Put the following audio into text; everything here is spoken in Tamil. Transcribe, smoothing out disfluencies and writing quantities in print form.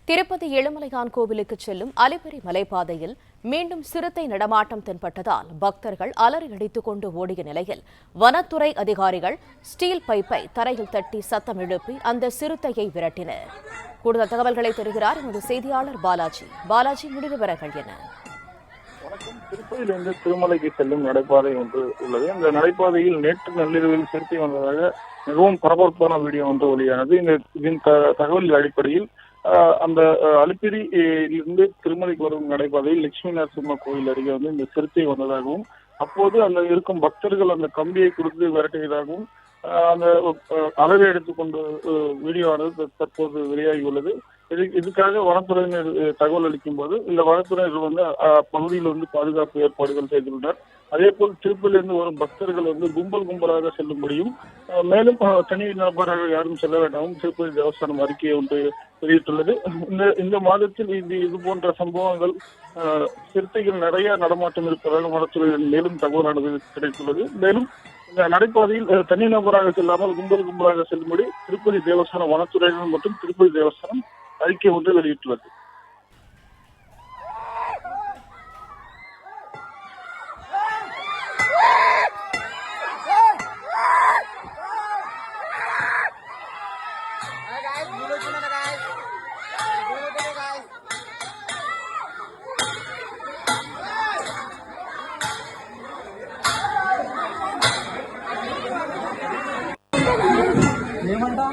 திருப்பதி ஏழுமலையான் கோவிலுக்கு செல்லும் அலிபிரி மலைப்பாதையில் மீண்டும் சிறுத்தை நடமாட்டம் தென்பட்டதால் பக்தர்கள் அலறி அடித்துக் கொண்டு ஓடிய நிலையில் வனத்துறை அதிகாரிகள் ஸ்டீல் பைப்பை தரையில் தட்டி சத்தம் எழுப்பி அந்த சிறுத்தையை விரட்டினர். கூடுதல் தகவல்களை தருகிறார் எமது செய்தியாளர் பாலாஜி. முழு விவரங்கள் என்ன? திருப்பதியிலிருந்து திருமலைக்கு செல்லும் நடைபாதை ஒன்று உள்ளது. இந்த நடைபாதையில் நேற்று நள்ளிரவில் சிறுத்தை வந்ததாக மிகவும் பரபரப்பான வீடியோ ஒன்று வெளியானது. இதன் தகவல் அடிப்படையில் அந்த அலிப்பிரியிலிருந்து திருமலைக்கு வரும் நடைபாதையில் லட்சுமி நரசிம்ம கோயில் அருகே இந்த சிறுத்தை வந்ததாகவும், அப்போது அந்த இருக்கும் பக்தர்கள் அந்த கம்பியை கொடுத்து விரட்டியதாகவும் அந்த அலறி எடுத்துக்கொண்டு வீடியோவானது தற்போது வெளியாகியுள்ளது. இதுக்காக வனத்துறையினர் தகவல் அளிக்கும் போது இந்த வனத்துறையினர் பகுதியில் பாதுகாப்பு ஏற்பாடுகள் செய்துள்ளனர். அதே போல் திருப்பதியிலிருந்து வரும் பக்தர்கள் கும்பலாக செல்லும்படியும், மேலும் தனி நபராக யாரும் செல்ல வேண்டாமும் திருப்பதி தேவஸ்தானம் அறிக்கையை ஒன்று வெளியிட்டுள்ளது. இந்த மாதத்தில் இது போன்ற சம்பவங்கள் சிறுத்தைகள் நிறைய நடமாட்டம் இருப்பதாக வனத்துறையினர் மேலும் தகவலானது கிடைத்துள்ளது. மேலும் இந்த நடைபாதையில் தனிநபராக செல்லாமல் கும்பலாக செல்லும்படி திருப்பதி தேவஸ்தானம் வனத்துறையினர் மற்றும் திருப்பதி தேவஸ்தானம் அறிக்கை ஒன்று வெளியிட்டுள்ளது. ఏమంటా